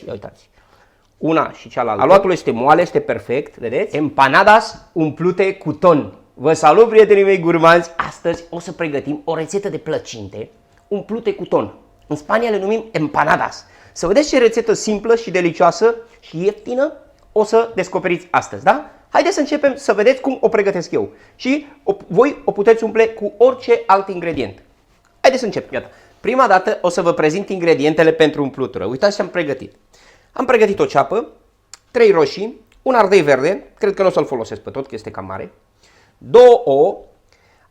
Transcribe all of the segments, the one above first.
Vedeți? Ia uitați. Una și cealaltă. Aluatul este moale, este perfect, vedeți? Empanadas umplute cu ton. Vă salut, prietenii mei gurmanzi! Astăzi o să pregătim o rețetă de plăcinte umplute cu ton. În Spania le numim empanadas. Să vedeți ce rețetă simplă și delicioasă și ieftină o să descoperiți astăzi, da? Haideți să începem să vedeți cum o pregătesc eu. Și voi o puteți umple cu orice alt ingredient. Haideți să începem. Iată. Prima dată o să vă prezint ingredientele pentru umplutură. Uitați ce am pregătit. Am pregătit o ceapă, 3 roșii, un ardei verde, cred că nu o să-l folosesc pe tot, că este cam mare, 2 ouă,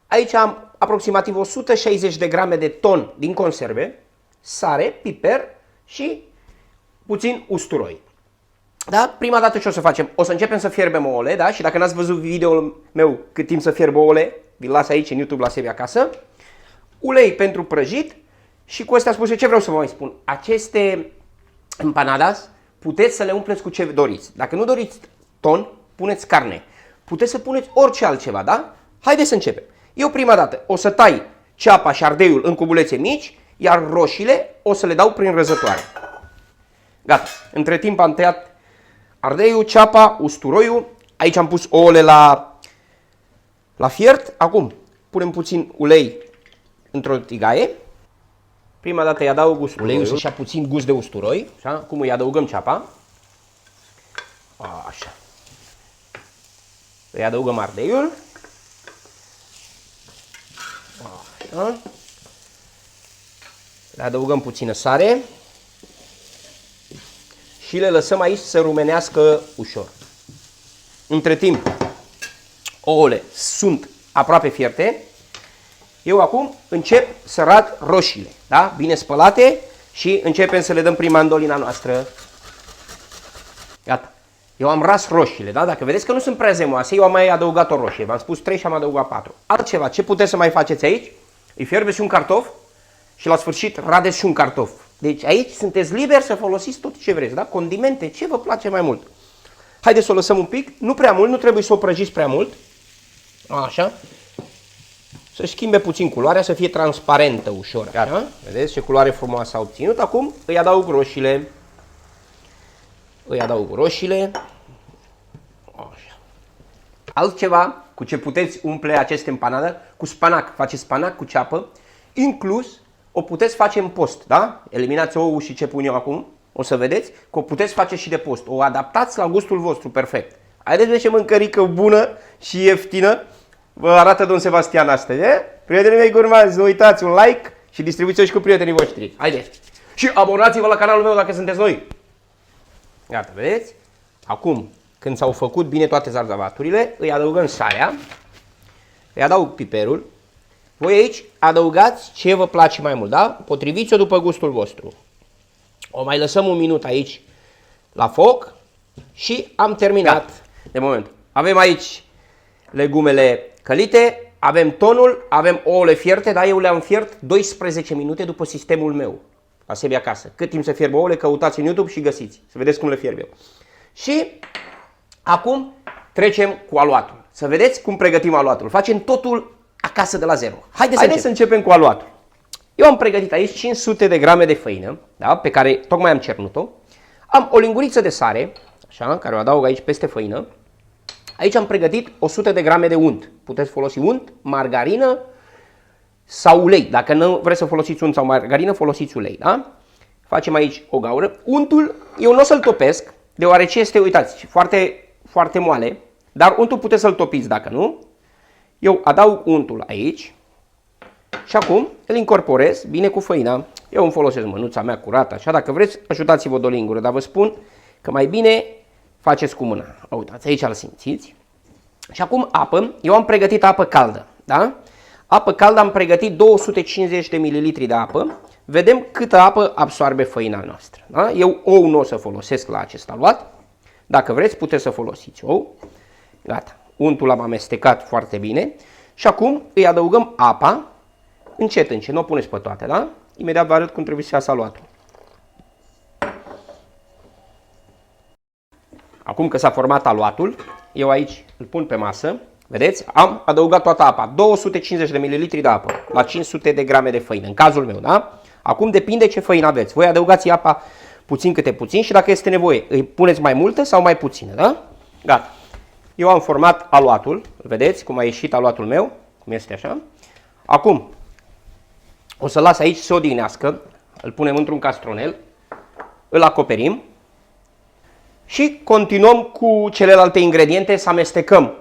aici am aproximativ 160 de grame de ton din conserve, sare, piper și puțin usturoi. Da? Prima dată ce o să facem? O să începem să fierbem ouăle, da? Și dacă n-ați văzut videoul meu cât timp să fierb ouăle, vi-l las aici în YouTube la Sebi acasă. Ulei pentru prăjit și cu astea spuse ce vreau să vă mai spun. Aceste empanadas puteți să le umpleți cu ce doriți. Dacă nu doriți ton, puneți carne. Puteți să puneți orice altceva, da? Haideți să începem. Eu prima dată o să tai ceapa și ardeiul în cubulețe mici, iar roșiile o să le dau prin răzătoare. Gata. Între timp am tăiat ardeiul, ceapa, usturoiul. Aici am pus ouăle la fiert. Acum punem puțin ulei într-o tigaie. Prima dată îi adaug uleiul să-și ia puțin gust de usturoi. Așa? Acum îi adăugăm ceapa. Așa. Îi adăugăm ardeiul. Așa. Le adăugăm puțină sare. Și le lăsăm aici să rumenească ușor. Între timp, ouăle sunt aproape fierte. Eu acum încep să rad roșiile, da? Bine spălate și începem să le dăm prin mandolina noastră. Gata. Eu am ras roșiile, da? Dacă vedeți că nu sunt prea zemoase, eu am mai adăugat o roșie. V-am spus 3 și am adăugat 4. Altceva, ce puteți să mai faceți aici? Îi fierbeți și un cartof și la sfârșit radeți și un cartof. Deci aici sunteți liberi să folosiți tot ce vreți, da? Condimente, ce vă place mai mult. Haideți să o lăsăm un pic, nu prea mult, nu trebuie să o prăjiți prea mult. Așa. Să-și schimbe puțin culoarea, să fie transparentă ușor. Așa. Vedeți ce culoare frumoasă a obținut. Acum îi adaug roșiile. Așa. Altceva cu ce puteți umple aceste empanade, cu spanac. Faceți spanac cu ceapă, inclus o puteți face în post, da? Eliminați ouul și ce pun eu acum, o să vedeți că o puteți face și de post. O adaptați la gustul vostru, perfect. Haideți ce mâncărică bună și ieftină vă arată domn Sebastian astăzi, e? Prietenii mei gurmanzi, nu uitați un like și distribuiți-o și cu prietenii voștri. Haideți! Și abonați-vă la canalul meu dacă sunteți noi. Gata, vedeți? Acum, când s-au făcut bine toate zarzavaturile, îi adăugăm sarea, îi adaug piperul. Voi aici adăugați ce vă place mai mult, da? Potriviți-o după gustul vostru. O mai lăsăm un minut aici la foc și am terminat de moment. Avem aici legumele călite, avem tonul, avem ouăle fierte, dar eu le-am fiert 12 minute după sistemul meu, la Sebi acasă. Cât timp să fierb ouăle, căutați în YouTube și găsiți, să vedeți cum le fierb eu. Și acum trecem cu aluatul. Să vedeți cum pregătim aluatul. Facem totul acasă de la zero. Haideți să începem cu aluatul. Eu am pregătit aici 500 de grame de făină, da, pe care tocmai am cernut-o. Am o linguriță de sare, așa, care o adaug aici peste făină. Aici am pregătit 100 de grame de unt. Puteți folosi unt, margarină sau ulei. Dacă nu vreți să folosiți unt sau margarină, folosiți ulei, da? Facem aici o gaură. Untul, eu nu o să-l topesc, deoarece este, uitați, foarte, foarte moale. Dar untul puteți să-l topiți dacă nu. Eu adaug untul aici și acum îl incorporez bine cu făina. Eu îmi folosesc mânuța mea curată, așa, dacă vreți, ajutați-vă de o lingură, dar vă spun că mai bine faceți cu mâna. Uitați, aici îl simțiți. Și acum apă. Eu am pregătit apă caldă, da? Apă caldă am pregătit 250 de ml de apă. Vedem câtă apă absorbe făina noastră, da? Eu ou nu o să folosesc la acest aluat. Dacă vreți, puteți să folosiți ou. Gata. Untul l-am amestecat foarte bine. Și acum îi adăugăm apa încet, încet. Nu o puneți pe toate, da? Imediat vă arăt cum trebuie să iasă aluatul. Acum că s-a format aluatul, eu aici îl pun pe masă. Vedeți? Am adăugat toată apa. 250 de ml de apă la 500 de grame de făină, în cazul meu, da? Acum depinde ce făină aveți. Voi adăugați apa puțin câte puțin și dacă este nevoie, îi puneți mai multă sau mai puțină, da? Gata. Eu am format aluatul, vedeți cum a ieșit aluatul meu, cum este așa. Acum, o să las aici să odihnească, îl punem într-un castronel, îl acoperim și continuăm cu celelalte ingrediente să amestecăm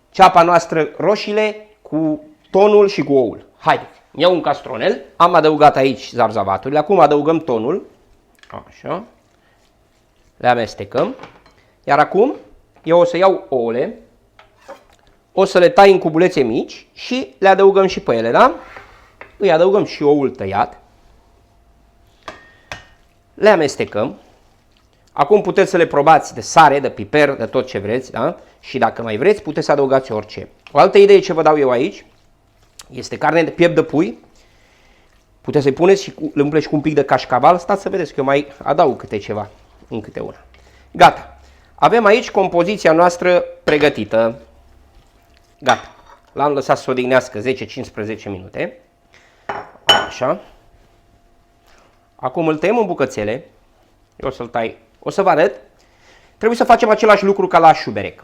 ceapa noastră, roșiile, cu tonul și cu oul. Haideți, iau un castronel, am adăugat aici zarzavaturile, acum adăugăm tonul, așa, le amestecăm, iar acum eu o să iau ouăle, o să le tai în cubulețe mici și le adăugăm și pe ele, da? Îi adăugăm și oul tăiat, le amestecăm. Acum puteți să le probați de sare, de piper, de tot ce vreți, da? Și dacă mai vreți, puteți să adăugați orice. O altă idee ce vă dau eu aici este carne de piept de pui. Puteți să-i puneți și le umpleți cu un pic de cașcaval. Stați să vedeți că eu mai adaug câte ceva, în câte una. Gata. Avem aici compoziția noastră pregătită. Gata. L-am lăsat să odihnească 10-15 minute. Așa. Acum îl tăiem în bucățele. Eu o să-l tai. O să vă arăt. Trebuie să facem același lucru ca la șuberec.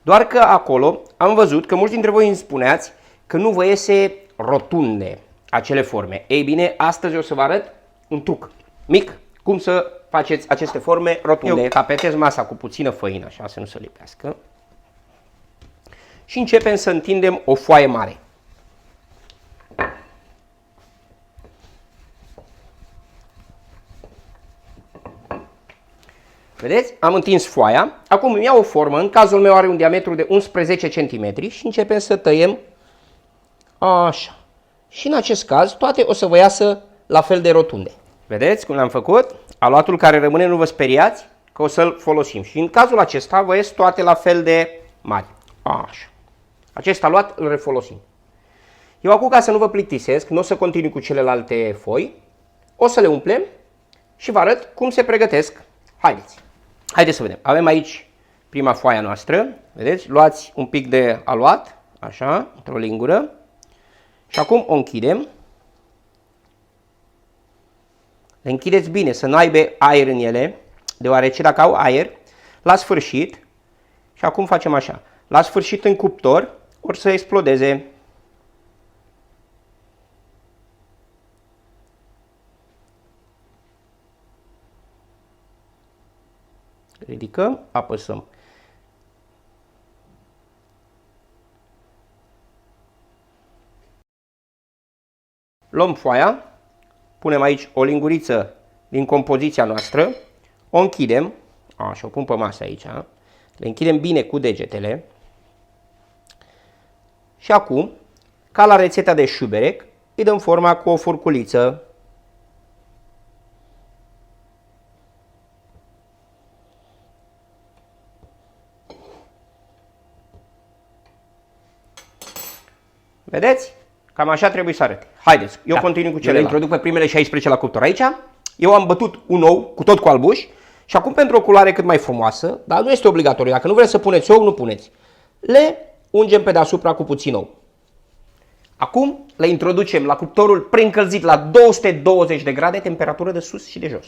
Doar că acolo am văzut că mulți dintre voi îmi spuneați că nu vă iese rotunde acele forme. Ei bine, astăzi o să vă arăt un truc mic, cum să faceți aceste forme rotunde. Eu tapetez masa cu puțină făină, așa să nu se lipească. Și începem să întindem o foaie mare. Vedeți? Am întins foaia. Acum îmi iau o formă. În cazul meu are un diametru de 11 cm și începem să tăiem așa. Și în acest caz toate o să vă iasă la fel de rotunde. Vedeți cum le-am făcut? Aluatul care rămâne, nu vă speriați că o să-l folosim. Și în cazul acesta vă ies toate la fel de mari. Așa. Acest aluat îl refolosim. Eu acum, ca să nu vă plictisesc, nu o să continui cu celelalte foi. O să le umplem și vă arăt cum se pregătesc. Haideți. Haideți să vedem. Avem aici prima foaie noastră. Vedeți? Luați un pic de aluat, așa, într-o lingură. Și acum o închidem. Le închideți bine, să nu aibă aer în ele, deoarece dacă au aer, la sfârșit, și acum facem așa, la sfârșit în cuptor, or să explodeze. Ridicăm, apăsăm. Luăm foaia, punem aici o linguriță din compoziția noastră, o închidem, așa, o pun pe masă aici, le închidem bine cu degetele și acum, ca la rețeta de șuberec, îi dăm forma cu o furculiță. Vedeți? Cam așa trebuie să arate. Haideți, eu continui cu cele. Introduc pe primele 16 la cuptor aici. Eu am bătut un ou, cu tot cu albuș. Și acum pentru o culoare cât mai frumoasă, dar nu este obligatoriu. Dacă nu vreți să puneți ou, nu puneți. Le ungem pe deasupra cu puțin ou. Acum le introducem la cuptorul preîncălzit la 220 de grade, temperatură de sus și de jos.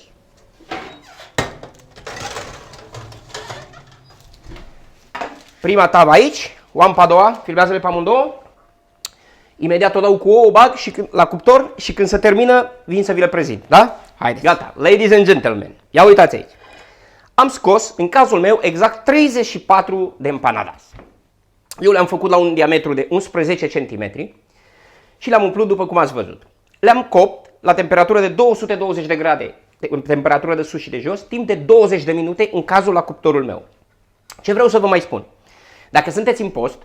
Prima tavă aici, o am pe a doua, filmează-le pe amândouă. Imediat o dau cu ouă, o bag și la cuptor și când se termină, vin să vi le prezint, da? Haideți. Gata, ladies and gentlemen, ia uitați aici. Am scos, în cazul meu, exact 34 de empanadas. Eu le-am făcut la un diametru de 11 cm și le-am umplut după cum ați văzut. Le-am copt la temperatură de 220 de grade, temperatură de sus și de jos, timp de 20 de minute în cazul la cuptorul meu. Ce vreau să vă mai spun? Dacă sunteți în post,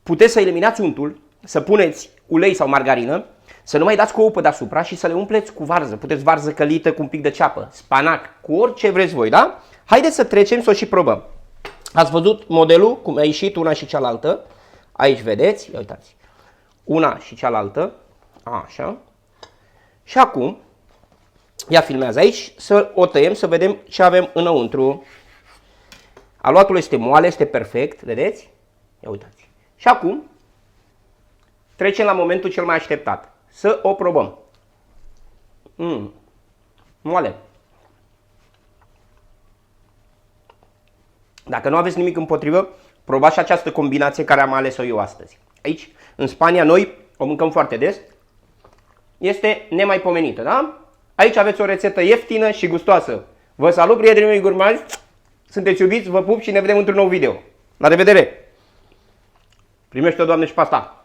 puteți să eliminați untul, să puneți ulei sau margarină, să nu mai dați cu ou pe deasupra și să le umpleți cu varză. Puteți varză călită cu un pic de ceapă, spanac, cu orice vreți voi, da? Haideți să trecem să o și probăm. Ați văzut modelul, cum a ieșit una și cealaltă. Aici vedeți, ia uitați, una și cealaltă, așa. Și acum, ia filmează aici, să o tăiem, să vedem ce avem înăuntru. Aluatul este moale, este perfect, vedeți? Ia uitați. Și acum, trecem la momentul cel mai așteptat. Să o probăm. Moale. Dacă nu aveți nimic împotrivă, probați și această combinație care am ales-o eu astăzi. Aici, în Spania, noi o mâncăm foarte des. Este nemaipomenită, da? Aici aveți o rețetă ieftină și gustoasă. Vă salut, prietenii mei gurmazi! Sunteți iubiți, vă pup și ne vedem într-un nou video. La revedere! Primește-o, Doamne, și pasta!